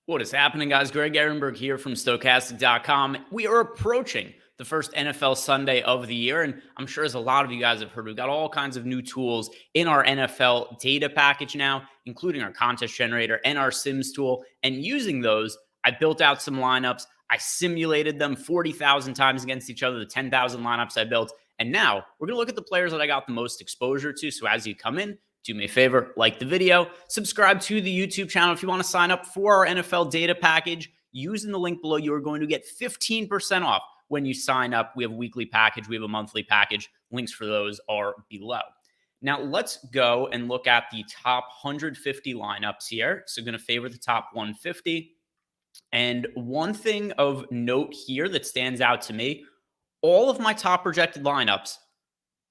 What is happening, guys? Greg Ehrenberg here from Stokastic.com. We are approaching the first NFL Sunday of the year, and I'm sure as a lot of you guys have heard, we've got all kinds of new tools in our NFL data package now, including our contest generator and our Sims tool. And using those, I built out some lineups. I simulated them 40,000 times against each other, the 10,000 lineups I built. And now we're going to look at the players that I got the most exposure to. So as you come in, do me a favor, like the video, subscribe to the YouTube channel. If you want to sign up for our NFL data package, using the link below, you are going to get 15% off when you sign up. We have a weekly package. We have a monthly package. Links for those are below. Now, let's go and look at the top 150 lineups here. So I'm going to favor the top 150. And one thing of note here that stands out to me, all of my top projected lineups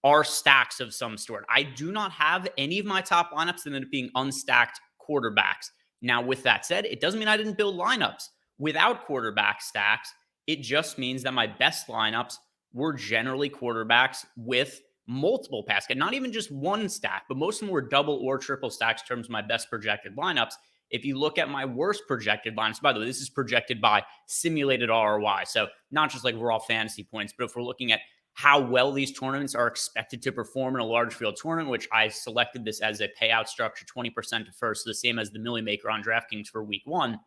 are stacks of some sort. I do not have any of my top lineups that end up being unstacked quarterbacks. Now, with that said, it doesn't mean I didn't build lineups without quarterback stacks. It just means that my best lineups were generally quarterbacks with multiple pass, and not even just one stack, but most of them were double or triple stacks in terms of my best projected lineups. If you look at my worst projected lineups, by the way, this is projected by simulated ROI. So not just like raw fantasy points, but if we're looking at how well these tournaments are expected to perform in a large field tournament, which I selected this as a payout structure, 20% to first, so the same as the Millie Maker on DraftKings for week one.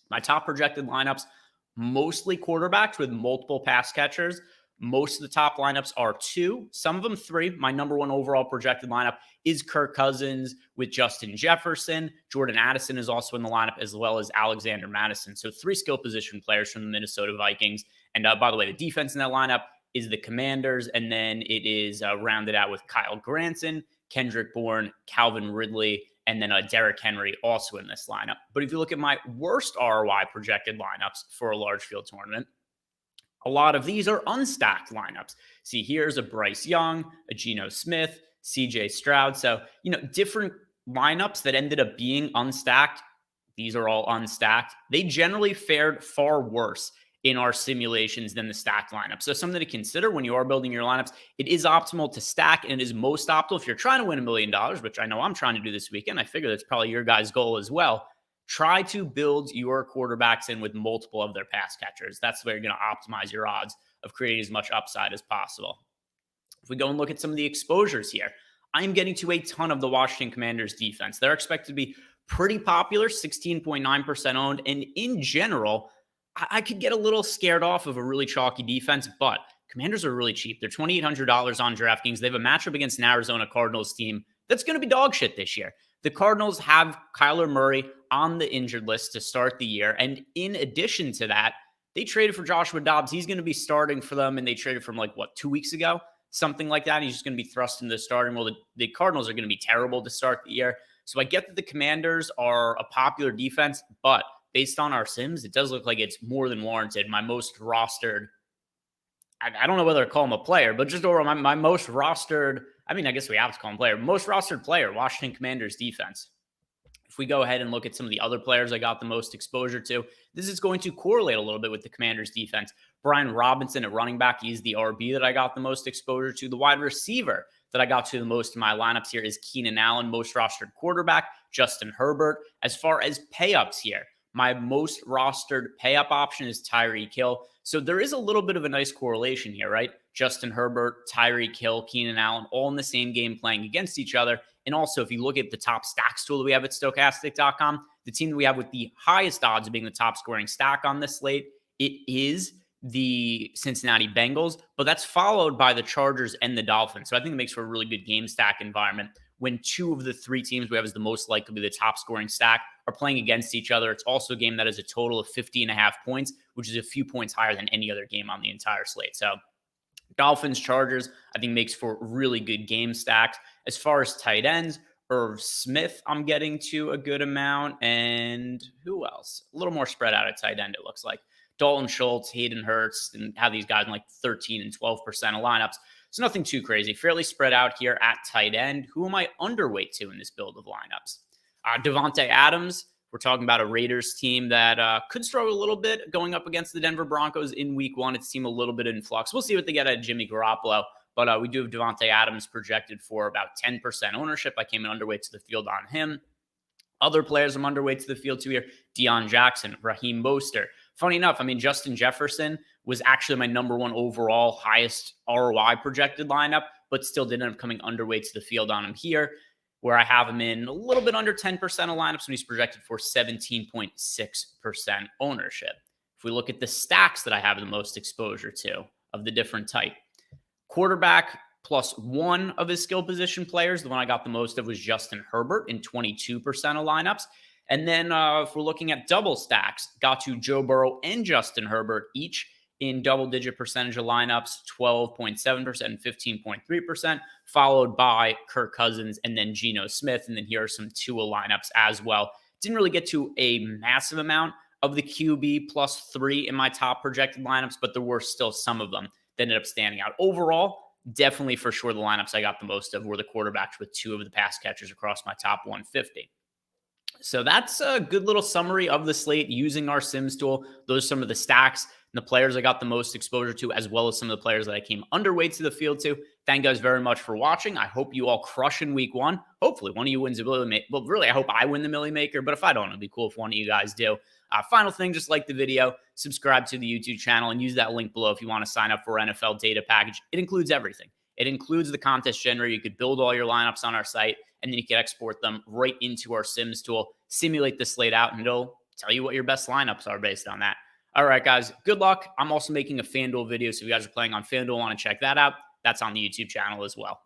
My top projected lineups, mostly quarterbacks with multiple pass catchers. Most of the top lineups are two, some of them three. My number one overall projected lineup is Kirk Cousins with Justin Jefferson. Jordan Addison is also in the lineup, as well as Alexander Madison. So three skill position players from the Minnesota Vikings. And by the way, the defense in that lineup is the Commanders, and then it is rounded out with Kyle Granson, Kendrick Bourne, Calvin Ridley, and then Derrick Henry also in this lineup. But if you look at my worst ROI projected lineups for a large field tournament, a lot of these are unstacked lineups. See, here's a Bryce Young, a Geno Smith, CJ Stroud. So, different lineups that ended up being unstacked. These are all unstacked. They generally fared far worse in our simulations than the stacked lineup. So something to consider when you are building your lineups. It is optimal to stack, and it is most optimal if you're trying to win $1 million, which I know I'm trying to do this weekend. I figure that's probably your guys' goal as well. Try to build your quarterbacks in with multiple of their pass catchers. That's where you're going to optimize your odds of creating as much upside as possible. If we go and look at some of the exposures here, I'm getting to a ton of the Washington Commanders defense. They're expected to be pretty popular, 16.9% owned, and in general, I could get a little scared off of a really chalky defense, but Commanders are really cheap. They're $2,800 on DraftKings. They have a matchup against an Arizona Cardinals team that's going to be dog shit this year. The Cardinals have Kyler Murray on the injured list to start the year, and in addition to that, they traded for Joshua Dobbs. He's going to be starting for them, and they traded from 2 weeks ago? Something like that. He's just going to be thrust into the starting role. The Cardinals are going to be terrible to start the year. So I get that the Commanders are a popular defense, but based on our sims, it does look like it's more than warranted. My most rostered, I don't know whether to call him a player, but just overall, my most rostered, I guess we have to call him player, most rostered player, Washington Commanders defense. If we go ahead and look at some of the other players I got the most exposure to, this is going to correlate a little bit with the Commanders defense. Brian Robinson at running back, he's the RB that I got the most exposure to. The wide receiver that I got to the most in my lineups here is Keenan Allen, most rostered quarterback, Justin Herbert. As far as payups here, my most rostered pay-up option is Tyreek Hill. So there is a little bit of a nice correlation here, right? Justin Herbert, Tyreek Hill, Keenan Allen, all in the same game playing against each other. And also, if you look at the top stacks tool that we have at Stokastic.com, the team that we have with the highest odds of being the top scoring stack on this slate, it is the Cincinnati Bengals, but that's followed by the Chargers and the Dolphins. So I think it makes for a really good game stack environment when two of the three teams we have as the most likely to be the top scoring stack are playing against each other. It's also a game that has a total of 50.5 points, which is a few points higher than any other game on the entire slate. So Dolphins, Chargers, I think makes for really good game stacks. As far as tight ends, Irv Smith, I'm getting to a good amount. And who else? A little more spread out at tight end, it looks like. Dalton Schultz, Hayden Hurst, and have these guys in 13 and 12% of lineups. So nothing too crazy. Fairly spread out here at tight end. Who am I underweight to in this build of lineups? Devontae Adams. We're talking about a Raiders team that could struggle a little bit going up against the Denver Broncos in week one. It seemed a little bit in flux. We'll see what they get at Jimmy Garoppolo. But we do have Devontae Adams projected for about 10% ownership. I came in underweight to the field on him. Other players I'm underweight to the field to here: Deion Jackson, Raheem Mostert. Funny enough, I mean, Justin Jefferson was actually my #1 overall, highest ROI projected lineup, but still did end up coming underweight to the field on him here, where I have him in a little bit under 10% of lineups when he's projected for 17.6% ownership. If we look at the stacks that I have the most exposure to of the different type, quarterback plus one of his skill position players, the one I got the most of was Justin Herbert in 22% of lineups. And then if we're looking at double stacks, got to Joe Burrow and Justin Herbert, each in double-digit percentage of lineups, 12.7% and 15.3%, followed by Kirk Cousins and then Geno Smith. And then here are some Tua lineups as well. Didn't really get to a massive amount of the QB plus 3 in my top projected lineups, but there were still some of them that ended up standing out. Overall, definitely for sure the lineups I got the most of were the quarterbacks with 2 of the pass catchers across my top 150. So that's a good little summary of the slate using our Sims tool. Those are some of the stacks and the players I got the most exposure to, as well as some of the players that I came underweight to the field to. Thank you guys very much for watching. I hope you all crush in week 1. Hopefully one of you wins the Millie Maker. Well, really, I hope I win the Millie Maker, but if I don't, it'd be cool if one of you guys do. Final thing, just like the video, subscribe to the YouTube channel and use that link below if you want to sign up for our NFL data package. It includes everything. It includes the contest generator. You could build all your lineups on our site, and then you can export them right into our Sims tool, simulate the slate out, and it'll tell you what your best lineups are based on that. All right, guys, good luck. I'm also making a FanDuel video, so if you guys are playing on FanDuel, want to check that out, that's on the YouTube channel as well.